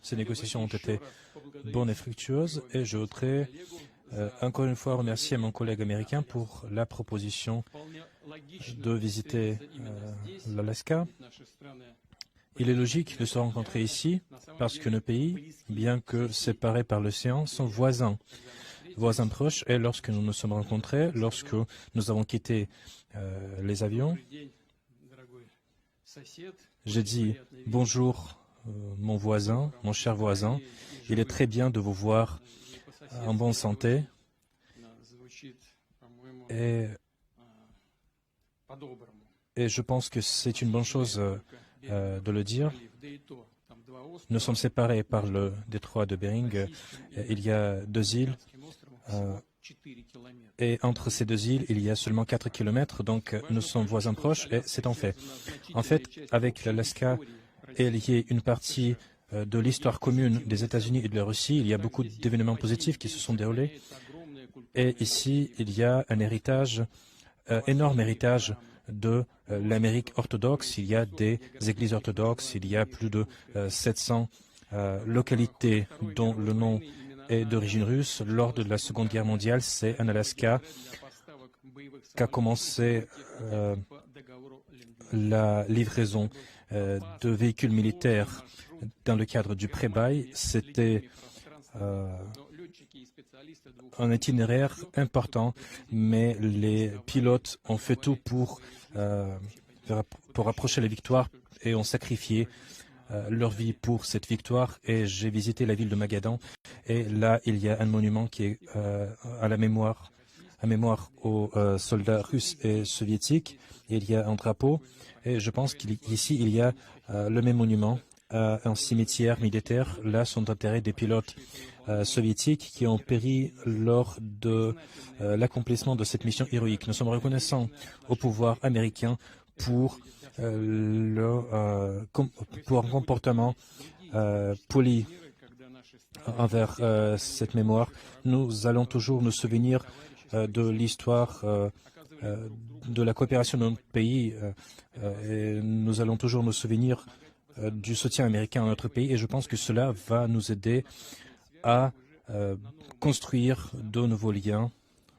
Ces négociations ont été bonnes et fructueuses et je voudrais encore une fois remercier mon collègue américain pour la proposition de visiter l'Alaska. Il est logique de se rencontrer ici parce que nos pays, bien que séparés par l'océan, sont voisins proches. Et lorsque nous nous sommes rencontrés, lorsque nous avons quitté les avions, j'ai dit « Bonjour, mon voisin, mon cher voisin. Il est très bien de vous voir en bonne santé. » Et je pense que c'est une bonne chose de le dire. Nous sommes séparés par le détroit de Bering. Il y a 2 îles. Et entre ces 2 îles, il y a seulement 4 kilomètres, donc nous sommes voisins proches et c'est un fait. En fait, avec l'Alaska est liée une partie de l'histoire commune des États-Unis et de la Russie. Il y a beaucoup d'événements positifs qui se sont déroulés. Et ici, il y a un héritage, énorme héritage de l'Amérique orthodoxe. Il y a des églises orthodoxes, il y a plus de 700 localités dont le nom est d'origine russe. Lors de la Seconde Guerre mondiale, c'est en Alaska qu'a commencé la livraison de véhicules militaires dans le cadre du pré-bail. C'était un itinéraire important, mais les pilotes ont fait tout pour approcher la victoire et ont sacrifié leur vie pour cette victoire. Et j'ai visité la ville de Magadan et là, il y a un monument qui est à mémoire aux soldats russes et soviétiques. Il y a un drapeau et je pense qu'ici, il y a le même monument, un cimetière militaire. Là sont enterrés des pilotes soviétiques qui ont péri lors de l'accomplissement de cette mission héroïque. Nous sommes reconnaissants au pouvoir américain pour un comportement poli envers cette mémoire. Nous allons toujours nous souvenir de l'histoire de la coopération de notre pays et nous allons toujours nous souvenir du soutien américain à notre pays et je pense que cela va nous aider à construire de nouveaux liens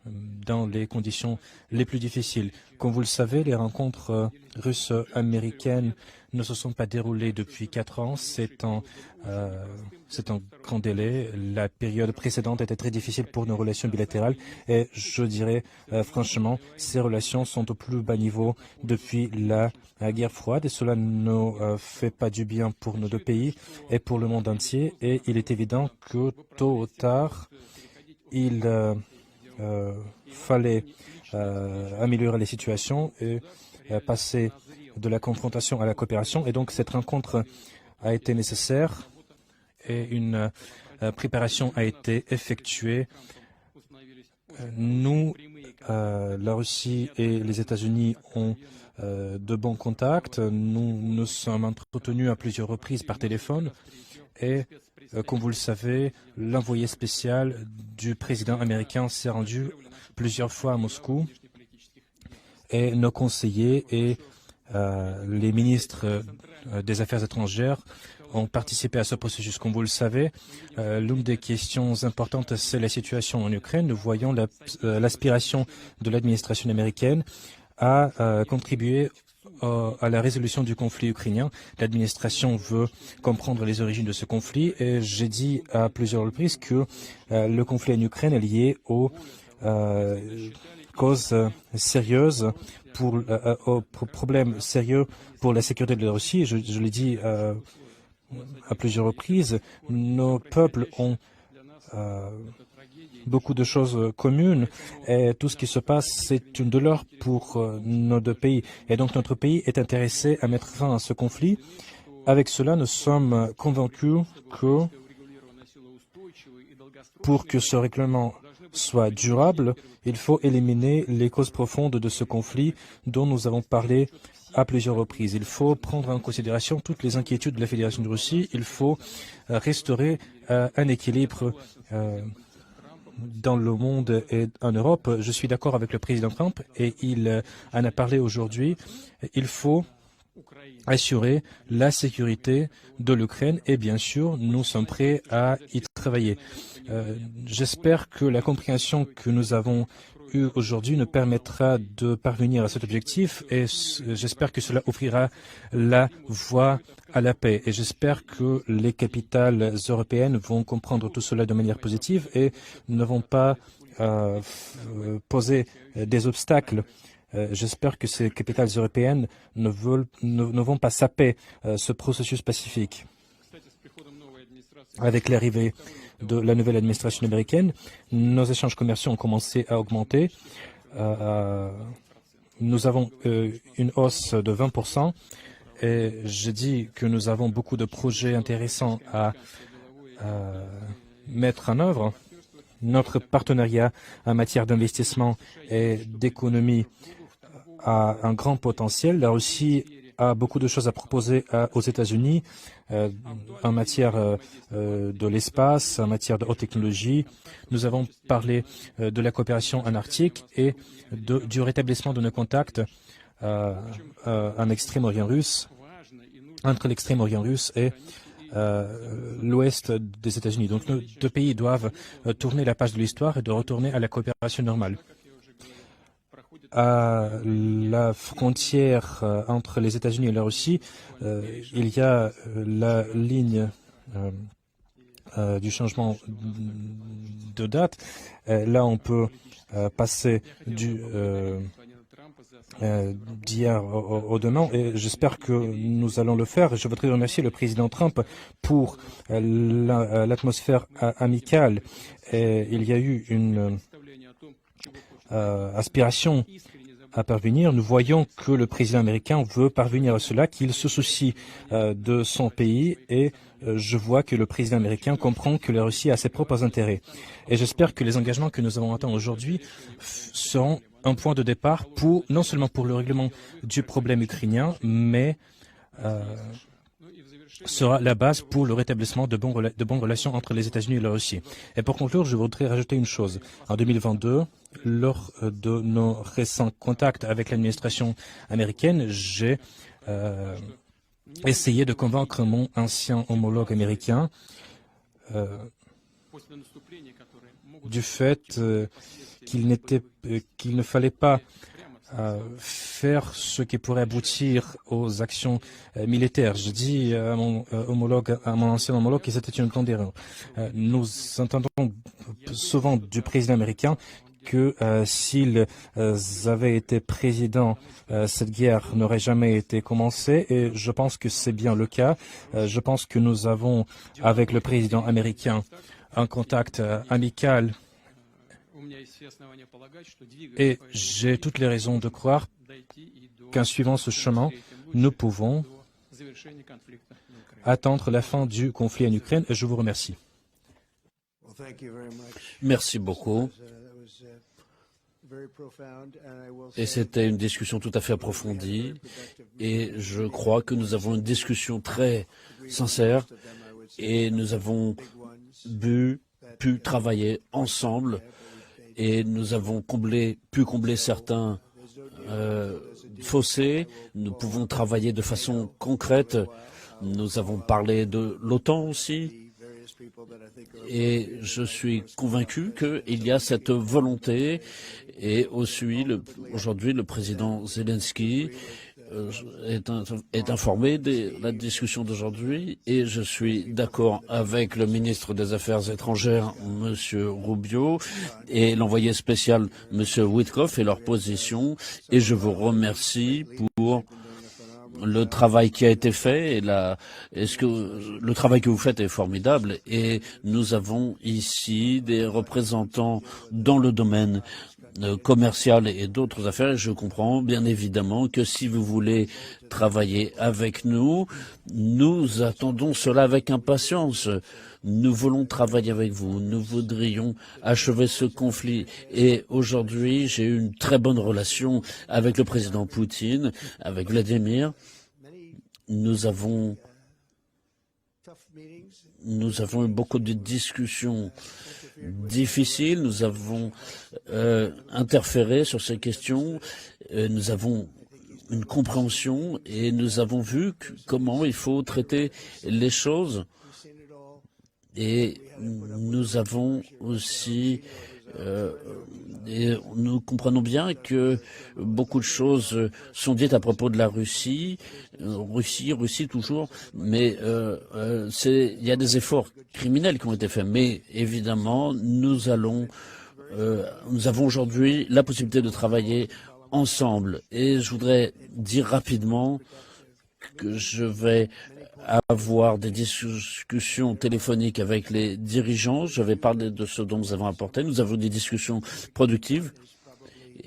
dans les conditions les plus difficiles. Comme vous le savez, les rencontres russes-américaines ne se sont pas déroulées depuis 4 ans. C'est un grand délai. La période précédente était très difficile pour nos relations bilatérales et je dirais franchement, ces relations sont au plus bas niveau depuis la guerre froide et cela ne fait pas du bien pour nos 2 pays et pour le monde entier. Et il est évident que tôt ou tard, il fallait améliorer les situations et passer de la confrontation à la coopération. Et donc, cette rencontre a été nécessaire et une préparation a été effectuée. Nous, la Russie et les États-Unis ont de bons contacts. Nous nous sommes entretenus à plusieurs reprises par téléphone et comme vous le savez, l'envoyé spécial du président américain s'est rendu plusieurs fois à Moscou et nos conseillers et les ministres des Affaires étrangères ont participé à ce processus. Comme vous le savez, l'une des questions importantes, c'est la situation en Ukraine. Nous voyons l'aspiration de l'administration américaine à contribuer à la résolution du conflit ukrainien. L'administration veut comprendre les origines de ce conflit et j'ai dit à plusieurs reprises que le conflit en Ukraine est lié aux causes sérieuses, aux problèmes sérieux pour la sécurité de la Russie. Je l'ai dit à plusieurs reprises, nos peuples ont beaucoup de choses communes et tout ce qui se passe, c'est une douleur pour nos 2 pays. Et donc notre pays est intéressé à mettre fin à ce conflit. Avec cela, nous sommes convaincus que pour que ce règlement soit durable, il faut éliminer les causes profondes de ce conflit dont nous avons parlé à plusieurs reprises. Il faut prendre en considération toutes les inquiétudes de la Fédération de Russie. Il faut restaurer un équilibre dans le monde et en Europe. Je suis d'accord avec le président Trump et il en a parlé aujourd'hui. Il faut assurer la sécurité de l'Ukraine et bien sûr, nous sommes prêts à y travailler. J'espère que la compréhension que nous avons eue aujourd'hui nous permettra de parvenir à cet objectif et j'espère que cela offrira la voie à la paix. Et j'espère que les capitales européennes vont comprendre tout cela de manière positive et ne vont pas poser des obstacles. J'espère que ces capitales européennes ne vont pas saper ce processus pacifique. Avec l'arrivée de la nouvelle administration américaine, nos échanges commerciaux ont commencé à augmenter. Nous avons une hausse de 20%. Et je dis que nous avons beaucoup de projets intéressants à mettre en œuvre. Notre partenariat en matière d'investissement et d'économie a un grand potentiel. La Russie a beaucoup de choses à proposer aux États-Unis en matière de l'espace, en matière de haute technologie. Nous avons parlé de la coopération en Arctique et du rétablissement de nos contacts en Extrême-Orient russe, entre l'Extrême-Orient russe et l'ouest des États-Unis. Donc nos deux pays doivent tourner la page de l'histoire et de retourner à la coopération normale. À la frontière entre les États-Unis et la Russie, il y a la ligne du changement de date. Là, on peut passer d'hier au demain et j'espère que nous allons le faire. Je voudrais remercier le président Trump pour l'atmosphère amicale. Et il y a eu une aspiration à parvenir. Nous voyons que le président américain veut parvenir à cela, qu'il se soucie de son pays et je vois que le président américain comprend que la Russie a ses propres intérêts. Et j'espère que les engagements que nous avons atteints aujourd'hui seront un point de départ non seulement pour le règlement du problème ukrainien, mais sera la base pour le rétablissement de bonnes relations entre les États-Unis et la Russie. Et pour conclure, je voudrais rajouter une chose. En 2022, lors de nos récents contacts avec l'administration américaine, j'ai essayé de convaincre mon ancien homologue américain du fait qu'il ne fallait pas faire ce qui pourrait aboutir aux actions militaires. Je dis à mon ancien homologue que c'était une grande erreur. Nous entendons souvent du président américain que s'ils avaient été présidents, cette guerre n'aurait jamais été commencée et je pense que c'est bien le cas. Je pense que nous avons, avec le président américain, un contact amical et j'ai toutes les raisons de croire qu'en suivant ce chemin, nous pouvons attendre la fin du conflit en Ukraine et je vous remercie. Merci beaucoup. Et c'était une discussion tout à fait approfondie et je crois que nous avons une discussion très sincère et nous avons pu travailler ensemble et nous avons pu combler certains fossés. Nous pouvons travailler de façon concrète. Nous avons parlé de l'OTAN aussi. Et je suis convaincu qu'il y a cette volonté et aujourd'hui le président Zelensky est informé de la discussion d'aujourd'hui et je suis d'accord avec le ministre des Affaires étrangères, M. Rubio, et l'envoyé spécial, M. Witkoff, et leur position. Et je vous remercie pour le travail qui a été fait le travail que vous faites est formidable et nous avons ici des représentants dans le domaine commercial et d'autres affaires. Je comprends bien évidemment que si vous voulez travailler avec nous, nous attendons cela avec impatience. Nous voulons travailler avec vous. Nous voudrions achever ce conflit. Et aujourd'hui, j'ai eu une très bonne relation avec le président Poutine, avec Vladimir. Nous avons eu beaucoup de discussions difficiles. Nous avons interféré sur ces questions. Nous avons une compréhension et nous avons vu comment il faut traiter les choses. Et nous avons aussi et nous comprenons bien que beaucoup de choses sont dites à propos de la Russie, Russie toujours, mais il y a des efforts criminels qui ont été faits. Mais évidemment, nous avons aujourd'hui la possibilité de travailler ensemble. Et je voudrais dire rapidement que je vais avoir des discussions téléphoniques avec les dirigeants. Je vais parler de ce dont nous avons apporté. Nous avons des discussions productives.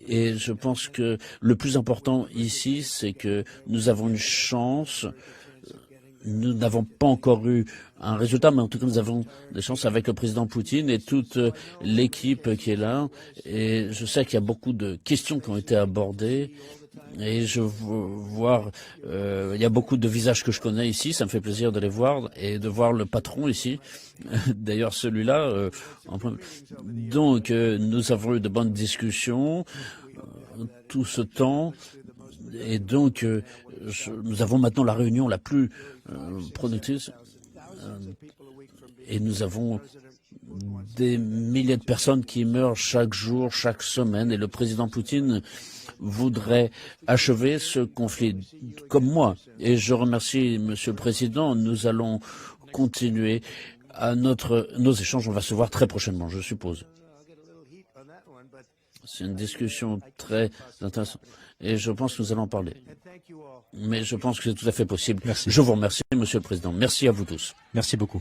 Et je pense que le plus important ici, c'est que nous avons une chance. Nous n'avons pas encore eu un résultat, mais en tout cas, nous avons des chances avec le président Poutine et toute l'équipe qui est là. Et je sais qu'il y a beaucoup de questions qui ont été abordées. Et je veux voir, il y a beaucoup de visages que je connais ici, ça me fait plaisir de les voir et de voir le patron ici. D'ailleurs, celui-là. Donc, nous avons eu de bonnes discussions tout ce temps. Et donc, nous avons maintenant la réunion la plus productive. Et nous avons des milliers de personnes qui meurent chaque jour, chaque semaine. Et le président Poutine voudrait achever ce conflit, comme moi. Et je remercie Monsieur le Président. Nous allons continuer à nos échanges. On va se voir très prochainement, je suppose. C'est une discussion très intéressante. Et je pense que nous allons en parler. Mais je pense que c'est tout à fait possible. Merci. Je vous remercie, Monsieur le Président. Merci à vous tous. Merci beaucoup.